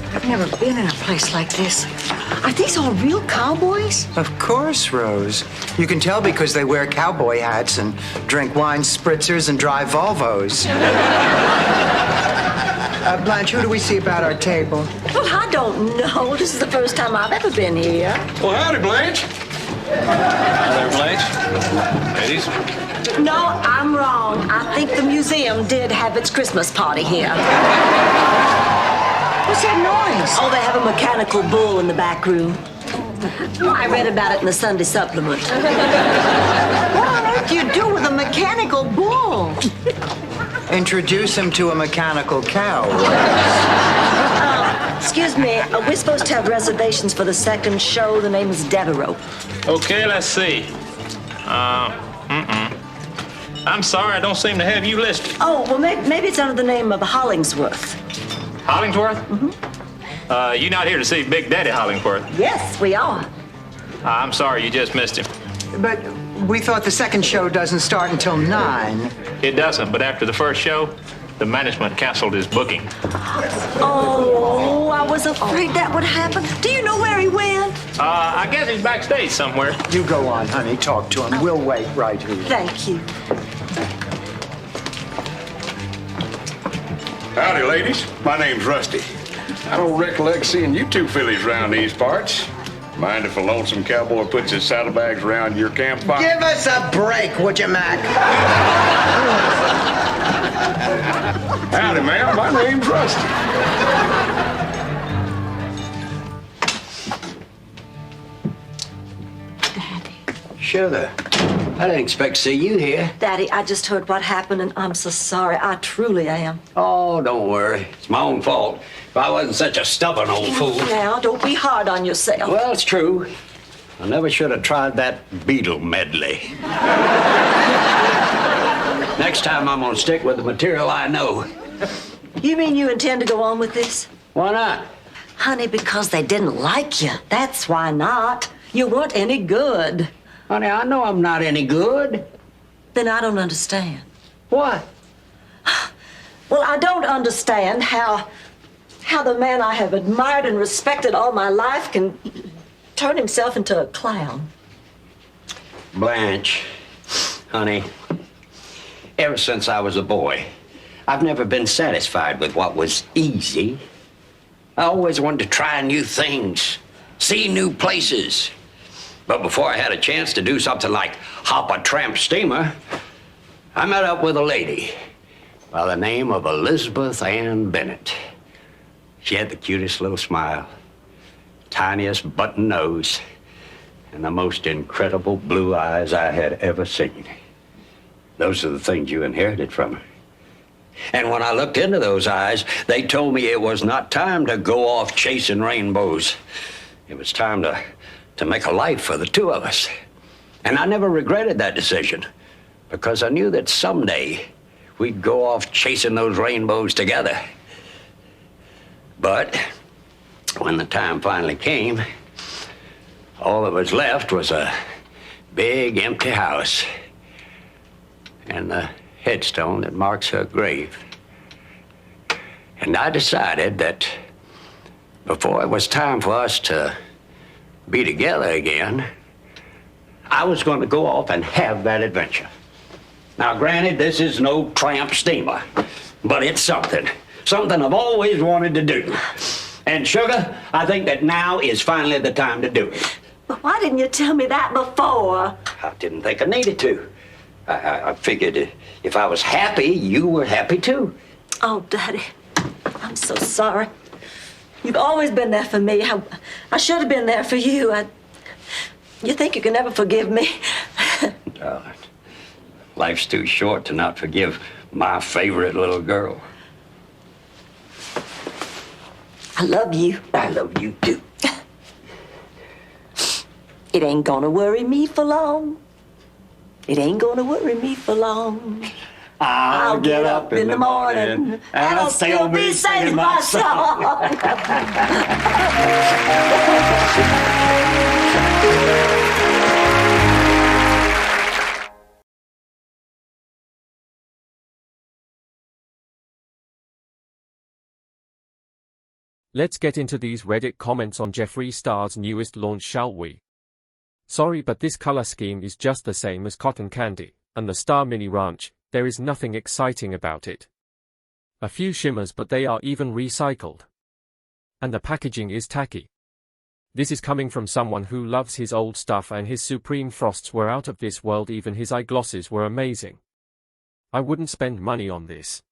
I've never been in a place like this. Are these all real cowboys? Of course, Rose. You can tell because they wear cowboy hats and drink wine spritzers and drive Volvos. Blanche, who do we see about our table? Well, I don't know. This is the first time I've ever been here. Well, howdy, Blanche. Hi there, Blanche. Ladies. No, I'm wrong. I think the museum did have its Christmas party here. What's that noise? Oh, they have a mechanical bull in the back room. I read about it in the Sunday supplement. What on earth do you do with a mechanical bull? Introduce him to a mechanical cow. Excuse me, we're supposed to have reservations for the second show. The name is Devereaux. Okay, let's see. I'm sorry, I don't seem to have you listed. Oh, well, maybe it's under the name of Hollingsworth. Hollingsworth? Mm-hmm. You not here to see Big Daddy Hollingsworth? Yes, we are. I'm sorry, you just missed him. But we thought the second show doesn't start until 9. It doesn't, but after the first show, the management canceled his booking. Oh, I was afraid that would happen. Do you know where he went? I guess he's backstage somewhere. You go on, honey. Talk to him. We'll wait right here. Thank you. Howdy, ladies. My name's Rusty. I don't recollect seeing you two fillies around these parts. Mind if a lonesome cowboy puts his saddlebags around your campfire? Give us a break, would you, Mac? Howdy, ma'am. My name's Rusty. Daddy. Sugar, I didn't expect to see you here. Daddy, I just heard what happened, and I'm so sorry. I truly am. Oh, don't worry. It's my own fault. If I wasn't such a stubborn old fool. Now, don't be hard on yourself. Well, it's true. I never should have tried that Beatle medley. Next time I'm gonna stick with the material I know. You mean you intend to go on with this? Why not? Honey, because they didn't like you. That's why not. You weren't any good. Honey, I know I'm not any good. Then I don't understand. What? Well, I don't understand how the man I have admired and respected all my life can turn himself into a clown. Blanche, honey, ever since I was a boy, I've never been satisfied with what was easy. I always wanted to try new things, see new places. But before I had a chance to do something like hop a tramp steamer, I met up with a lady by the name of Elizabeth Ann Bennett. She had the cutest little smile, tiniest button nose, and the most incredible blue eyes I had ever seen. Those are the things you inherited from her. And when I looked into those eyes, they told me it was not time to go off chasing rainbows. It was time to make a life for the two of us. And I never regretted that decision, because I knew that someday we'd go off chasing those rainbows together. But when the time finally came, all that was left was a big empty house and the headstone that marks her grave. And I decided that before it was time for us to be together again, I was going to go off and have that adventure. Now, granted, this is no tramp steamer, but it's something I've always wanted to do. And, Sugar, I think that now is finally the time to do it. But why didn't you tell me that before? I didn't think I needed to. I figured if I was happy, you were happy too. Oh, Daddy, I'm so sorry. You've always been there for me. I should have been there for you. You think you can never forgive me? Darling, life's too short to not forgive my favorite little girl. I love you. I love you too. It ain't gonna worry me for long. It ain't gonna worry me for long. I'll get up in the morning and I'll still be singing my song. Let's get into these Reddit comments on Jeffree Star's newest launch, shall we? Sorry, but this color scheme is just the same as cotton candy, and the Star Mini Ranch, there is nothing exciting about it. A few shimmers, but they are even recycled. And the packaging is tacky. This is coming from someone who loves his old stuff, and his Supreme Frosts were out of this world, even his eyeglosses were amazing. I wouldn't spend money on this.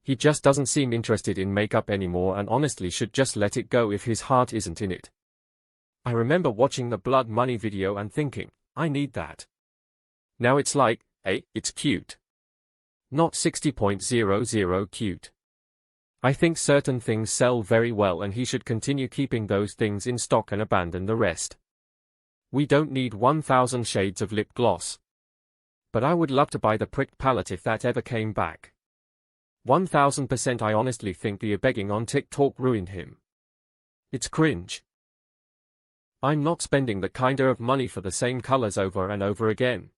He just doesn't seem interested in makeup anymore, and honestly should just let it go if his heart isn't in it. I remember watching the Blood Money video and thinking, I need that. Now it's like, hey, it's cute. Not 60.00 cute. I think certain things sell very well, and he should continue keeping those things in stock and abandon the rest. We don't need 1,000 shades of lip gloss. But I would love to buy the pricked palette if that ever came back. 1000%. I honestly think the begging on TikTok ruined him. It's cringe. I'm not spending that kind of money for the same colors over and over again.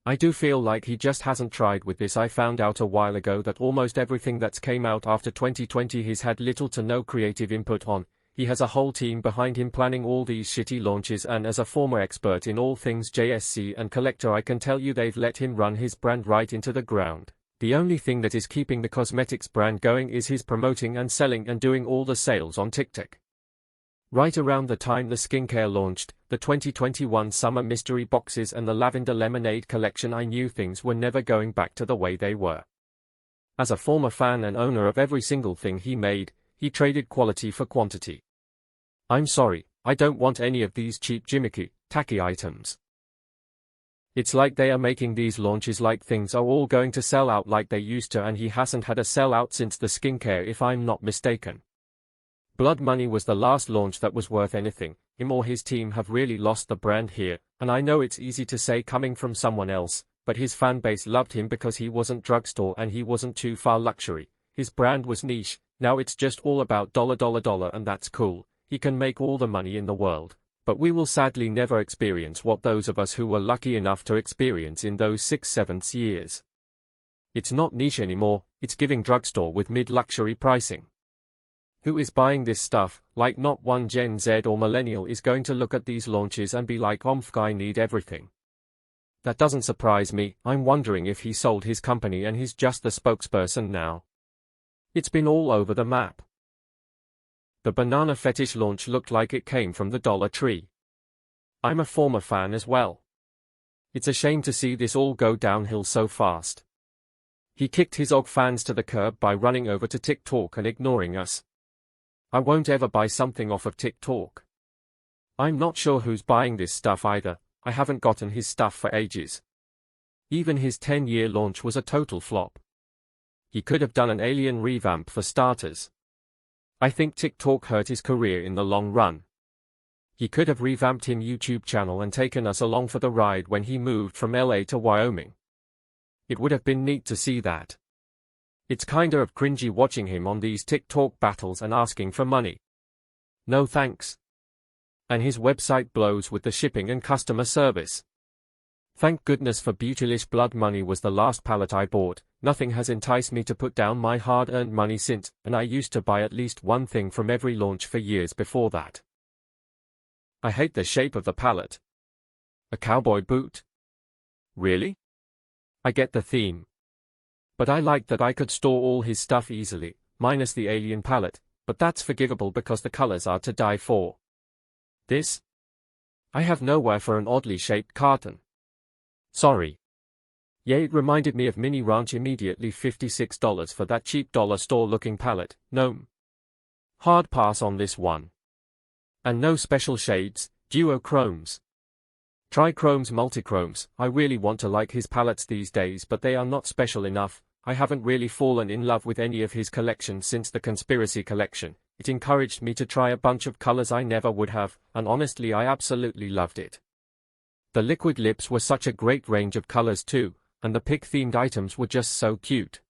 I do feel like he just hasn't tried with this. I found out a while ago that almost everything that's came out after 2020 he's had little to no creative input on. He has a whole team behind him planning all these shitty launches, and as a former expert in all things JSC and collector, I can tell you they've let him run his brand right into the ground. The only thing that is keeping the cosmetics brand going is his promoting and selling and doing all the sales on TikTok. Right around the time the skincare launched, the 2021 summer mystery boxes and the lavender lemonade collection, I knew things were never going back to the way they were. As a former fan and owner of every single thing he made, he traded quality for quantity. I'm sorry, I don't want any of these cheap gimmicky, tacky items. It's like they are making these launches like things are all going to sell out like they used to, and he hasn't had a sellout since the skincare if I'm not mistaken. Blood Money was the last launch that was worth anything. Him or his team have really lost the brand here, and I know it's easy to say coming from someone else, but his fanbase loved him because he wasn't drugstore and he wasn't too far luxury. His brand was niche. Now it's just all about dollar, and that's cool. He can make all the money in the world. But we will sadly never experience what those of us who were lucky enough to experience in those 6-7 years. It's not niche anymore, it's giving drugstore with mid-luxury pricing. Who is buying this stuff? Like not one Gen Z or millennial is going to look at these launches and be like, "Omf, I need everything." That doesn't surprise me. I'm wondering if he sold his company and he's just the spokesperson now. It's been all over the map. The banana fetish launch looked like it came from the Dollar Tree. I'm a former fan as well. It's a shame to see this all go downhill so fast. He kicked his OG fans to the curb by running over to TikTok and ignoring us. I won't ever buy something off of TikTok. I'm not sure who's buying this stuff either. I haven't gotten his stuff for ages. Even his 10-year launch was a total flop. He could have done an alien revamp for starters. I think TikTok hurt his career in the long run. He could have revamped his YouTube channel and taken us along for the ride when he moved from LA to Wyoming. It would have been neat to see that. It's kinda of cringy watching him on these TikTok battles and asking for money. No thanks. And his website blows with the shipping and customer service. Thank goodness for Beautylish. Blood Money was the last palette I bought. Nothing has enticed me to put down my hard-earned money since, and I used to buy at least one thing from every launch for years before that. I hate the shape of the palette. A cowboy boot? Really? I get the theme. But I like that I could store all his stuff easily, minus the alien palette, but that's forgivable because the colors are to die for. This? I have nowhere for an oddly shaped carton. Sorry. Yeah, it reminded me of Mini Ranch immediately. $56 for that cheap dollar store looking palette. No. Hard pass on this one. And no special shades, duochromes. Trichromes, multichromes. I really want to like his palettes these days, but they are not special enough. I haven't really fallen in love with any of his collections since the Conspiracy collection. It encouraged me to try a bunch of colors I never would have, and honestly I absolutely loved it. The liquid lips were such a great range of colors too, and the pig-themed items were just so cute.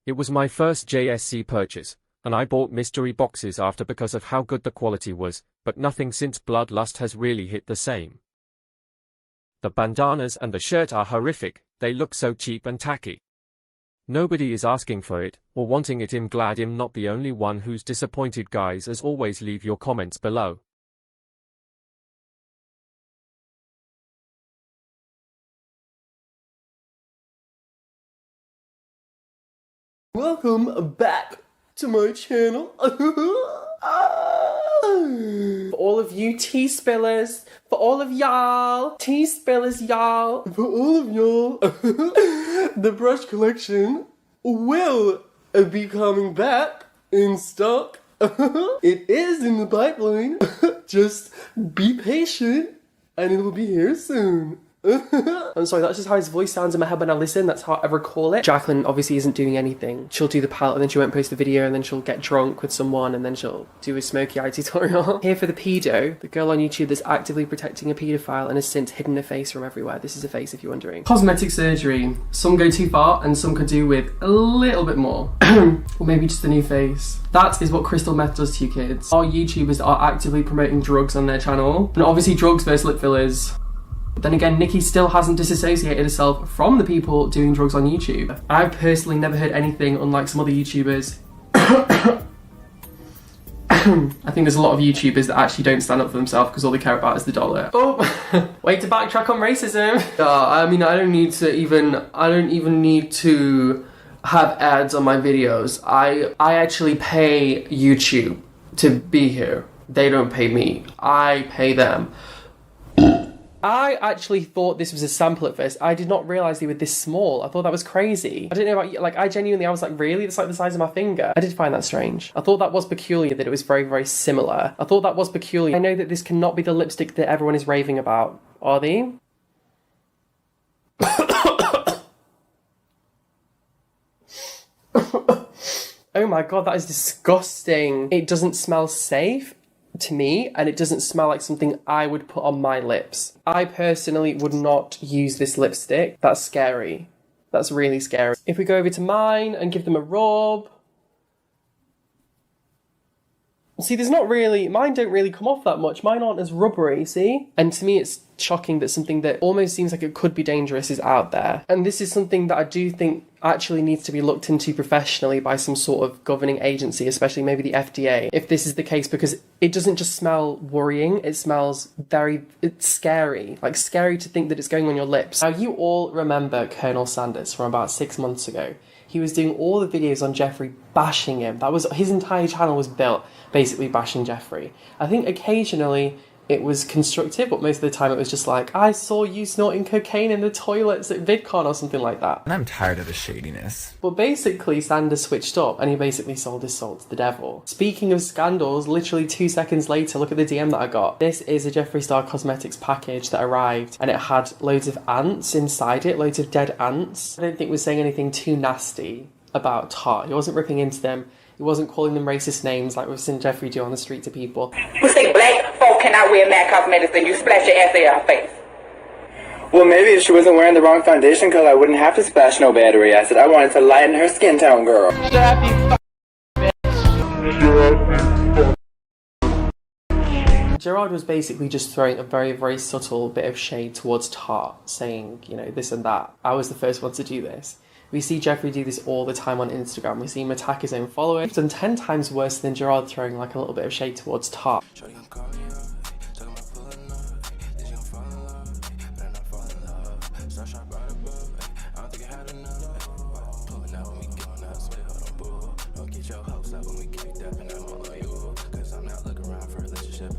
It was my first JSC purchase, and I bought mystery boxes after because of how good the quality was, but nothing since Bloodlust has really hit the same. The bandanas and the shirt are horrific, they look so cheap and tacky. Nobody is asking for it, or wanting it. I'm glad I'm not the only one who's disappointed. Guys, as always, leave your comments below. Welcome back to my channel. For all of you tea spillers, for all of y'all, tea spillers y'all, for all of y'all, the brush collection will be coming back in stock. It is in the pipeline. Just be patient and it will be here soon. I'm sorry, that's just how his voice sounds in my head when I listen. That's how I recall it. Jacqueline obviously isn't doing anything. She'll do the palette and then she won't post the video, and then she'll get drunk with someone and then she'll do a smoky eye tutorial. Here for the pedo, the girl on YouTube that's actively protecting a paedophile and has since hidden her face from everywhere. This is a face if you're wondering. Cosmetic surgery. Some go too far and some could do with a little bit more. Or maybe just a new face. That is what crystal meth does to you kids. Our YouTubers are actively promoting drugs on their channel. And obviously drugs versus lip fillers. But then again, Nikki still hasn't disassociated herself from the people doing drugs on YouTube. I've personally never heard anything unlike some other YouTubers. I think there's a lot of YouTubers that actually don't stand up for themselves because all they care about is the dollar. Oh, way to backtrack on racism. I mean, I don't even need to have ads on my videos. I actually pay YouTube to be here. They don't pay me. I pay them. I actually thought this was a sample at first. I did not realise they were this small. I thought that was crazy. I didn't know about you. Like, I was like, really? It's like the size of my finger. I did find that strange. I thought that was peculiar that it was very, very similar. I thought that was peculiar. I know that this cannot be the lipstick that everyone is raving about. Are they? Oh my god, that is disgusting. It doesn't smell safe to me, and it doesn't smell like something I would put on my lips. I personally would not use this lipstick. That's scary. That's really scary. If we go over to mine and give them a rub. See, there's not really, mine don't really come off that much. Mine aren't as rubbery, see? And to me, it's shocking that something that almost seems like it could be dangerous is out there. And this is something that I do think actually needs to be looked into professionally by some sort of governing agency, especially maybe the FDA, if this is the case, because it doesn't just smell worrying, it smells it's scary. Like, scary to think that it's going on your lips. Now, you all remember Colonel Sanders from about 6 months ago. He was doing all the videos on Jeffree bashing him. That was, his entire channel was built basically bashing Jeffree. I think occasionally it was constructive, but most of the time it was just like, I saw you snorting cocaine in the toilets at VidCon or something like that. And I'm tired of the shadiness. But basically, Sanders switched up and he basically sold his soul to the devil. Speaking of scandals, literally 2 seconds later, look at the DM that I got. This is a Jeffree Star Cosmetics package that arrived and it had loads of ants inside it, loads of dead ants. I don't think it was saying anything too nasty about Tart. He wasn't ripping into them. He wasn't calling them racist names like we've seen Jeffree do on the street to people. You say black folk cannot wear MAC cosmetics and you splash your ass in her face. Well, maybe she wasn't wearing the wrong foundation because I wouldn't have to splash no battery acid. I wanted to lighten her skin tone, girl. Gerard was basically just throwing a very, very subtle bit of shade towards Tart, saying, you know, this and that. I was the first one to do this. We see Jeffree do this all the time on Instagram. We see him attack his own followers. He's done 10 times worse than Gerard throwing like a little bit of shade towards Tart. Get your hopes up when we kick that, and I'm all on you. Cause I'm not looking around for a relationship.